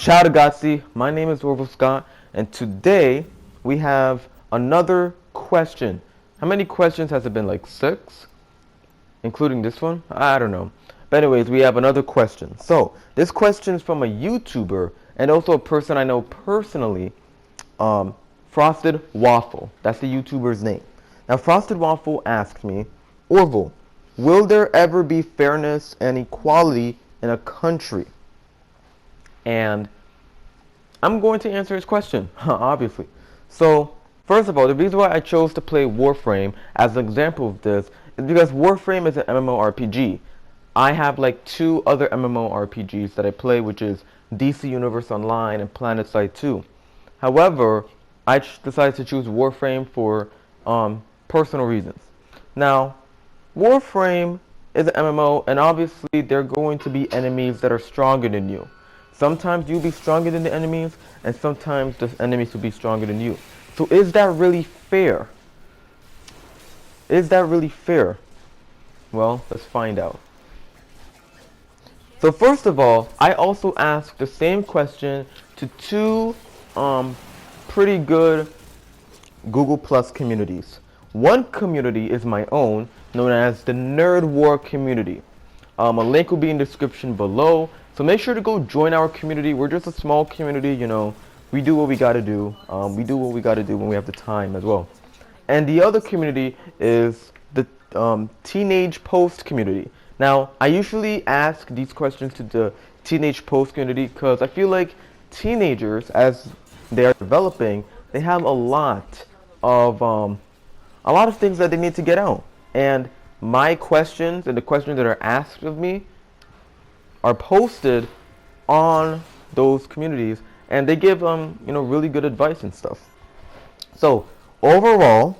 Ciao ragazzi, my name is Orville Scott, and today we have another question. How many questions has it been? Like 6? Including this one? I don't know. But anyways, we have another question. So, this question is from a YouTuber and also a person I know personally, Frosted Waffle. That's the YouTuber's name. Now, Frosted Waffle asked me, Orville, will there ever be fairness and equality in a country? And I'm going to answer his question, obviously. So, first of all, the reason why I chose to play Warframe as an example of this is because Warframe is an MMORPG. I have like 2 other MMORPGs that I play, which is DC Universe Online and PlanetSide 2. However, I decided to choose Warframe for personal reasons. Now, Warframe is an MMO, and obviously there are going to be enemies that are stronger than you. Sometimes you'll be stronger than the enemies, and sometimes the enemies will be stronger than you. So is that really fair? Is that really fair? Well, let's find out. So first of all, I also asked the same question to 2 pretty good Google Plus communities. One community is my own, known as the Nerd War community. A link will be in the description below, so make sure to go join our community. We're just a small community, you know. We do what we gotta do. We do what we gotta do when we have the time as well. And the other community is the Teenage Post community. Now, I usually ask these questions to the Teenage Post community because I feel like teenagers, as they are developing, they have a lot of things that they need to get out. And my questions and the questions that are asked of me are posted on those communities, and they give really good advice and stuff. So overall,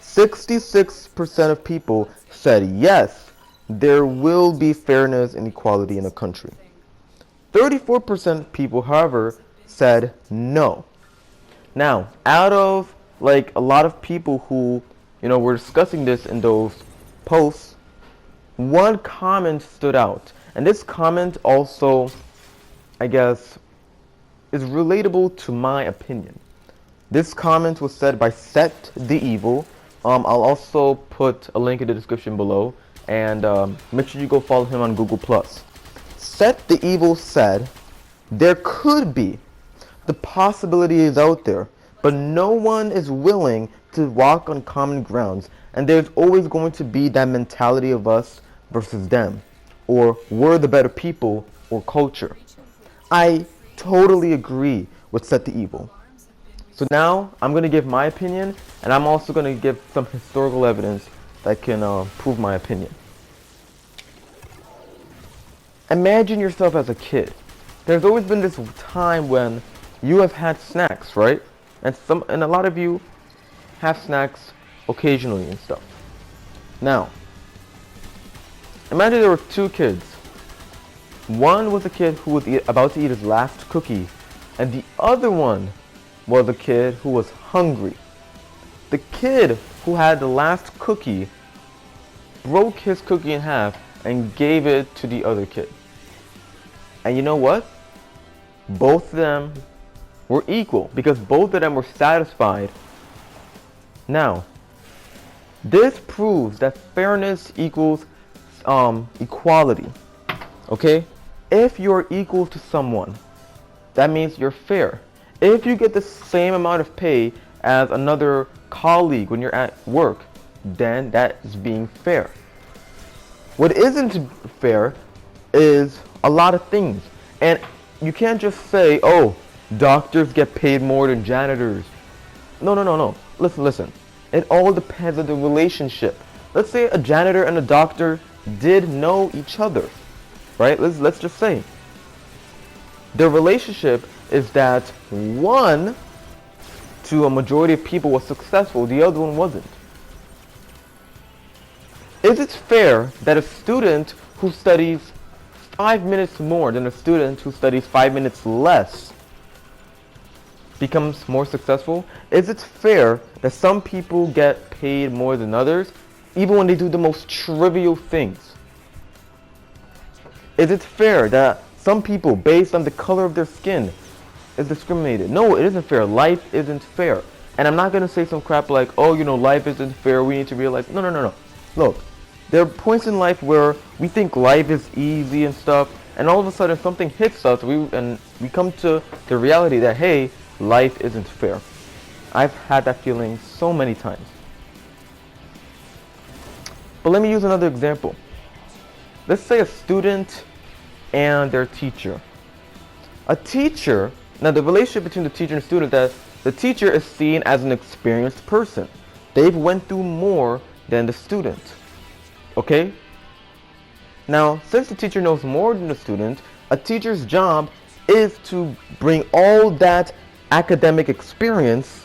66% of people said yes, there will be fairness and equality in a country. 34% of people, however, said no. Now, out of like a lot of people who were discussing this in those posts, one comment stood out. And this comment also, I guess, is relatable to my opinion. This comment was said by Set the Evil. I'll also put a link in the description below, and make sure you go follow him on Google+. Set the Evil said, there could be, the possibility is out there, but no one is willing to walk on common grounds, and there's always going to be that mentality of us versus them, or we're the better people, or culture. I totally agree with Set the Evil. So now I'm going to give my opinion, and I'm also going to give some historical evidence that can prove my opinion. Imagine yourself as a kid. There's always been this time when you have had snacks, right? And a lot of you have snacks occasionally and stuff. Now, imagine there were 2 kids. One was a kid who was about to eat his last cookie, and the other one was a kid who was hungry. The kid who had the last cookie broke his cookie in half and gave it to the other kid. And you know what? Both of them were equal because both of them were satisfied. Now, this proves that fairness equals equality. Okay? If you're equal to someone, that means you're fair. If you get the same amount of pay as another colleague when you're at work, then that is being fair. What isn't fair is a lot of things. And you can't just say, oh, doctors get paid more than janitors. No. Listen. It all depends on the relationship. Let's say a janitor and a doctor did know each other, right? Let's just say the relationship is that one, to a majority of people, was successful, the other one wasn't. Is it fair that a student who studies 5 minutes more than a student who studies 5 minutes less becomes more successful? Is it fair that some people get paid more than others, even when they do the most trivial things? Is it fair that some people, based on the color of their skin, is discriminated. No, it isn't fair. Life isn't fair. And I'm not going to say some crap like, oh, you know, life isn't fair. We need to realize. No, no, no, no. Look, there are points in life where we think life is easy and stuff. And all of a sudden something hits us. And we come to the reality that, hey, life isn't fair. I've had that feeling so many times. But let me use another example. Let's say a student and their teacher. A teacher, now the relationship between the teacher and student, that the teacher is seen as an experienced person. They've went through more than the student. Okay? Now, since the teacher knows more than the student, a teacher's job is to bring all that academic experience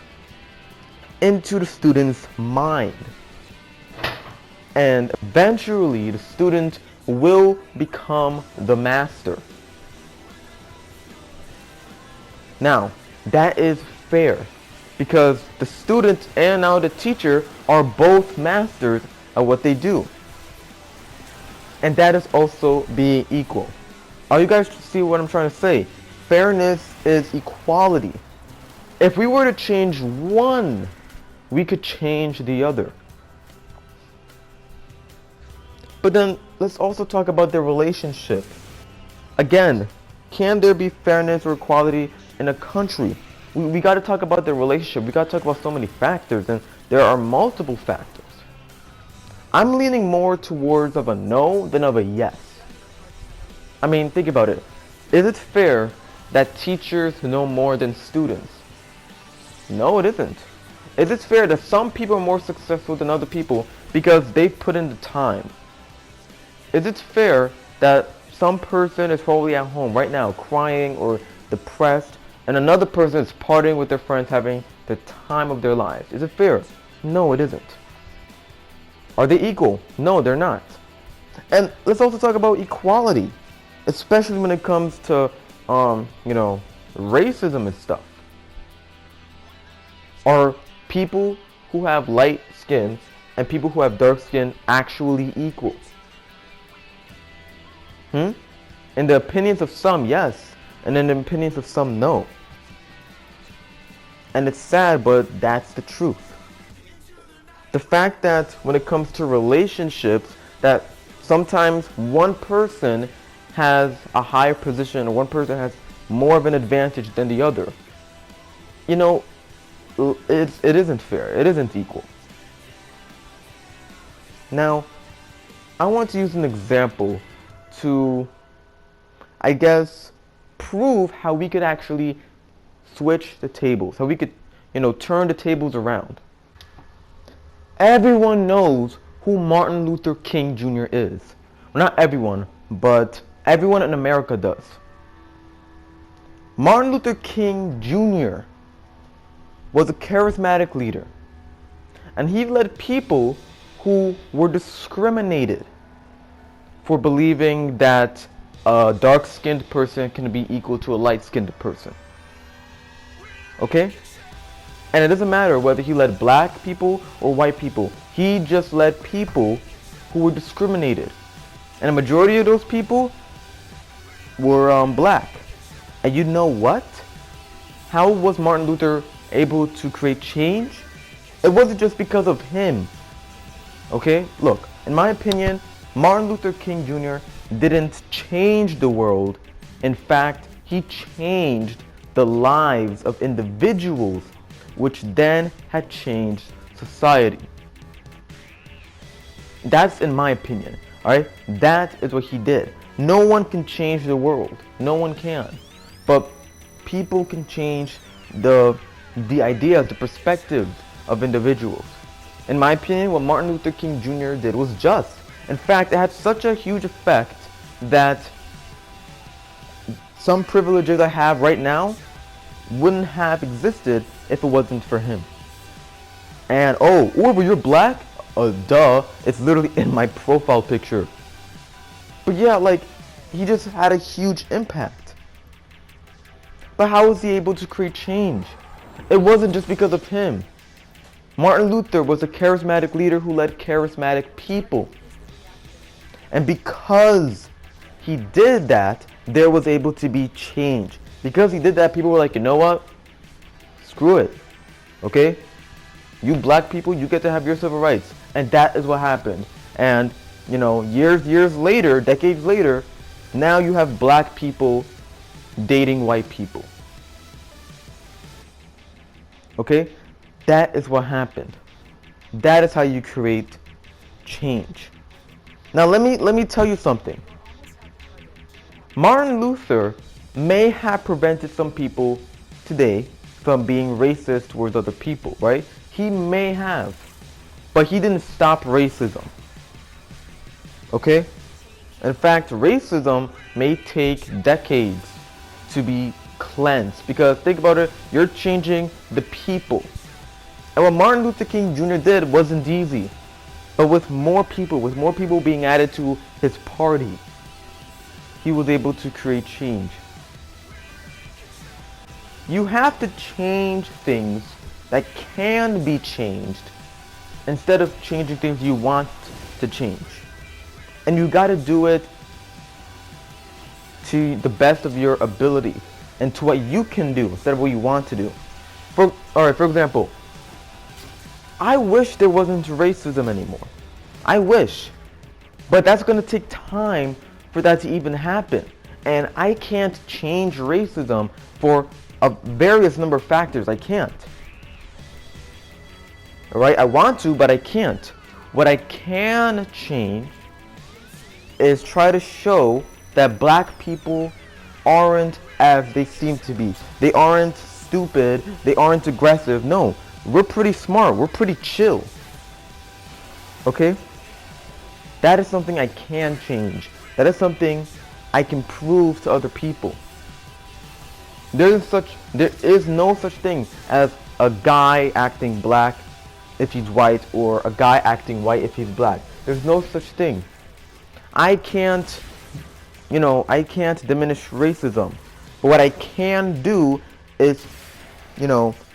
into the student's mind. And eventually, the student will become the master. Now, that is fair because the student and now the teacher are both masters at what they do. And that is also being equal. Are you guys see what I'm trying to say? Fairness is equality. If we were to change one, we could change the other. But then let's also talk about their relationship. Again, can there be fairness or equality in a country? We got to talk about their relationship. We got to talk about so many factors, and there are multiple factors. I'm leaning more towards of a no than of a yes. I mean, think about it. Is it fair that teachers know more than students? No, it isn't. Is it fair that some people are more successful than other people because they put in the time? Is it fair that some person is probably at home right now crying or depressed and another person is partying with their friends having the time of their lives? Is it fair? No, it isn't. Are they equal? No, they're not. And let's also talk about equality, especially when it comes to, racism and stuff. Are people who have light skin and people who have dark skin actually equal? In the opinions of some, yes. And in the opinions of some, no. And it's sad, but that's the truth. The fact that when it comes to relationships, that sometimes one person has a higher position or one person has more of an advantage than the other. You know, it isn't fair. It isn't equal. Now, I want to use an example to, I guess, prove how we could actually switch the tables, how we could, turn the tables around. Everyone knows who Martin Luther King Jr. is. Well, not everyone, but everyone in America does. Martin Luther King Jr. was a charismatic leader, and he led people who were discriminated for believing that a dark-skinned person can be equal to a light-skinned person. Okay? And it doesn't matter whether he led black people or white people. He just led people who were discriminated. And a majority of those people were black. And you know what? How was Martin Luther able to create change? It wasn't just because of him. Okay? Look, in my opinion, Martin Luther King Jr. didn't change the world. In fact, he changed the lives of individuals, which then had changed society. That's in my opinion, alright? That is what he did. No one can change the world. No one can. But people can change the ideas, the perspectives of individuals. In my opinion, what Martin Luther King Jr. did was just. In fact, it had such a huge effect that some privileges I have right now wouldn't have existed if it wasn't for him. And but you're black? Duh, it's literally in my profile picture. But yeah, he just had a huge impact. But how was he able to create change? It wasn't just because of him. Martin Luther was a charismatic leader who led charismatic people. And because he did that, there was able to be change. Because he did that, people were like, you know what? Screw it. Okay? You black people, you get to have your civil rights. And that is what happened. And, you know, years later, decades later, now you have black people dating white people. Okay? That is what happened. That is how you create change. Now let me tell you something. Martin Luther may have prevented some people today from being racist towards other people, right? He may have, but he didn't stop racism. Okay? In fact, racism may take decades to be cleansed, because think about it, you're changing the people. And what Martin Luther King Jr. did wasn't easy, but with more people being added to his party, he was able to create change. You have to change things that can be changed instead of changing things you want to change. And you got to do it to the best of your ability and to what you can do instead of what you want to do. For example, I wish there wasn't racism anymore. I wish. But that's going to take time for that to even happen. And I can't change racism for a various number of factors. I can't. Alright? I want to, but I can't. What I can change is try to show that black people aren't as they seem to be. They aren't stupid. They aren't aggressive. No. We're pretty smart. We're pretty chill. Okay? That is something I can change. That is something I can prove to other people. There is no such thing as a guy acting black if he's white, or a guy acting white if he's black. There's no such thing. I can't diminish racism. But what I can do is,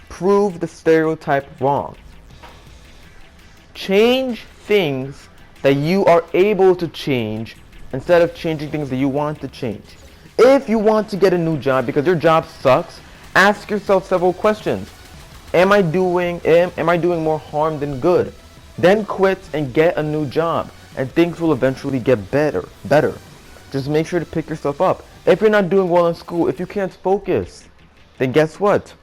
prove the stereotype wrong. Change things that you are able to change instead of changing things that you want to change. If you want to get a new job because your job sucks, ask yourself several questions. Am I doing more harm than good? Then quit and get a new job, and things will eventually get better. Just make sure to pick yourself up. If you're not doing well in school, if you can't focus, then guess what?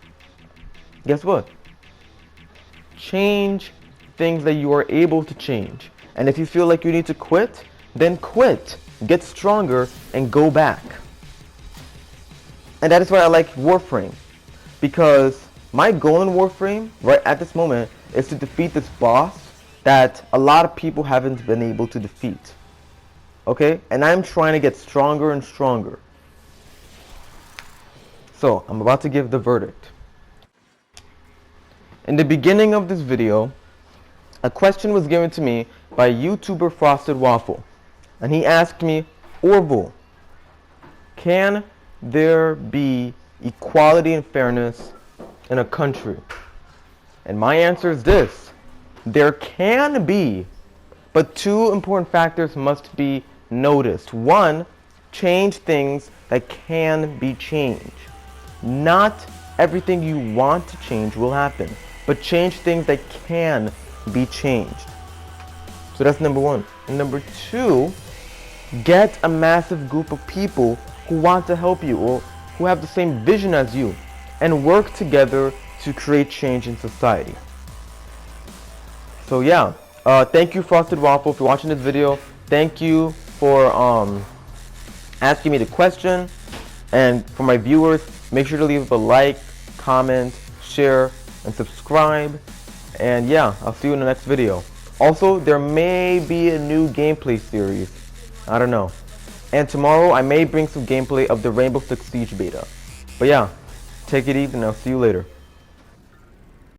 Change things that you are able to change. And if you feel like you need to quit, then quit. Get stronger and go back. And that is why I like Warframe. Because my goal in Warframe, right at this moment, is to defeat this boss that a lot of people haven't been able to defeat. Okay? And I'm trying to get stronger and stronger. So, I'm about to give the verdict. In the beginning of this video, a question was given to me by YouTuber Frosted Waffle. And he asked me, Orville, can there be equality and fairness in a country? And my answer is this. There can be, but two important factors must be noticed. One, change things that can be changed. Not everything you want to change will happen, but change things that can be changed. So that's number one. And number two, get a massive group of people who want to help you or who have the same vision as you and work together to create change in society. So yeah, thank you Frosted Waffle for watching this video. Thank you for asking me the question. And for my viewers, make sure to leave a like, comment, share, and subscribe. And yeah, I'll see you in the next video. Also, there may be a new gameplay series. I don't know. And tomorrow I may bring some gameplay of the Rainbow Six Siege beta. But yeah, take it easy and I'll see you later.